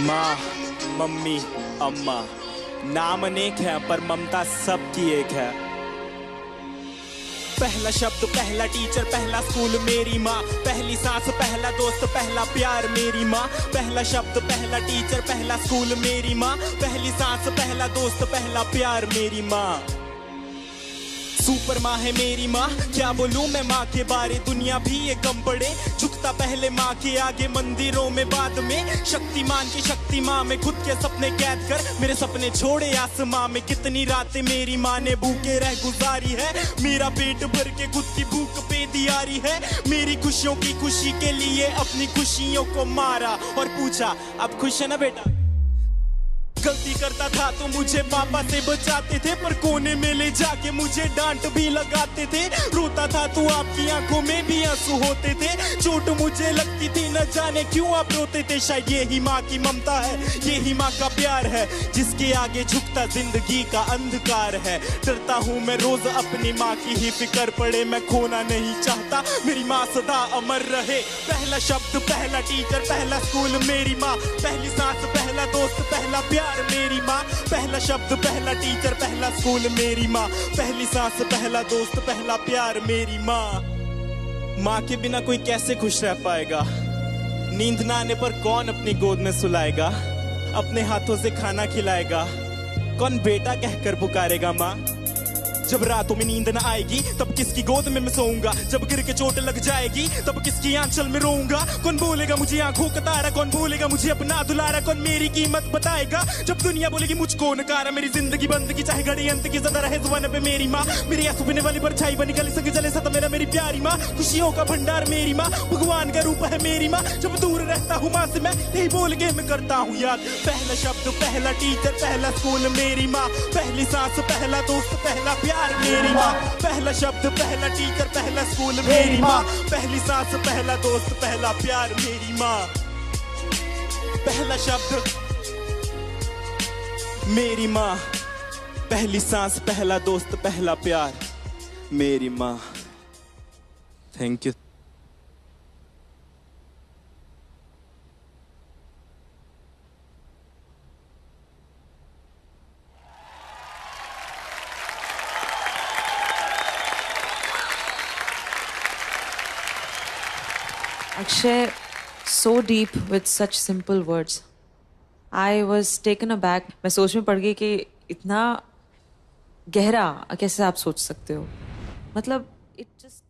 माँ, मम्मी, अम्मा, नाम अनेक है पर ममता सबकी एक है। पहला शब्द, पहला टीचर, पहला स्कूल मेरी माँ, पहली सांस, पहला दोस्त, पहला प्यार मेरी माँ। पहला शब्द, पहला टीचर, पहला स्कूल मेरी माँ, पहली सांस, पहला दोस्त, पहला प्यार मेरी माँ। सुपर माँ है मेरी माँ, क्या बोलूं मैं माँ के बारे, दुनिया भी ये कम पड़े। झुकता पहले माँ के आगे, मंदिरों में बाद में। शक्तिमान की शक्ति माँ में खुद के सपने कैद कर मेरे सपने छोड़े आसमां में। कितनी रातें मेरी माँ ने भूखे रह गुजारी है, मेरा पेट भर के खुद की भूख पे दियारी है। मेरी खुशियों की खुशी के लिए अपनी खुशियों को मारा और पूछा अब खुश है ना बेटा। गलती करता था तो मुझे पापा से बचाते थे, पर कोने में ले जाके मुझे डांट भी लगाते थे। रोता था तो आपकी आंखों में भी आंसू होते थे। चोट मुझे लगती थी न जाने क्यों आप रोते थे। शायद यही माँ की ममता है, यही माँ का प्यार है, जिसके आगे झुकता जिंदगी का अंधकार है। डरता हूँ मैं रोज अपनी माँ की ही फिक्र पड़े, मैं खोना नहीं चाहता मेरी माँ सदा अमर रहे। पहला शब्द, पहला टीचर, पहला स्कूल मेरी माँ, पहली सांस, पहला दोस्त, पहला प्यार मेरी माँ। पहला शब्द, पहला टीचर, पहला स्कूल मेरी माँ, पहली सांस, पहला दोस्त, पहला प्यार मेरी माँ। माँ के बिना कोई कैसे खुश रह पाएगा, नींद ना आने पर कौन अपनी गोद में सुलाएगा, अपने हाथों से खाना खिलाएगा, कौन बेटा कहकर पुकारेगा माँ। जब रातों में नींद न आएगी तब किसकी गोद में मैं सोऊंगा, जब गिर के चोट लग जाएगी तब किसकी आंचल में रोऊंगा। कौन बोलेगा मुझे आंखों का तारा, कौन बोलेगा मुझे अपना दुलारा, कौन मेरी कीमत बताएगा जब दुनिया बोलेगी मुझको नकारा। मेरी जिंदगी बंदगी चाहे घड़ी अंत की ज़्यादा रहे जुबान पे मेरी माँ, मेरी आंसू पीने वाली परछाई बनी गली संग जले सता मेरा मेरी प्यारी माँ। खुशियों का भंडार मेरी माँ, भगवान का रूप है मेरी माँ। जब दूर रहता हूँ माँ से मैं यही बोल के मैं करता हूँ याद। पहला शब्द, पहला टीचर, पहला स्कूल मेरी माँ, पहली सांस, पहला दोस्त, पहला प्यार मेरी माँ। पहला शब्द, पहला टीचर, पहला स्कूल मेरी माँ, पहली सांस, पहला दोस्त, पहला प्यार मेरी माँ। पहला शब्द मेरी माँ, पहली सांस, पहला दोस्त, पहला प्यार मेरी माँ। Thank you. Akshay, so deep with such simple words. I was taken aback. मैं सोच में पड़ गई कि इतना गहरा कैसे आप सोच सकते हो। मतलब it just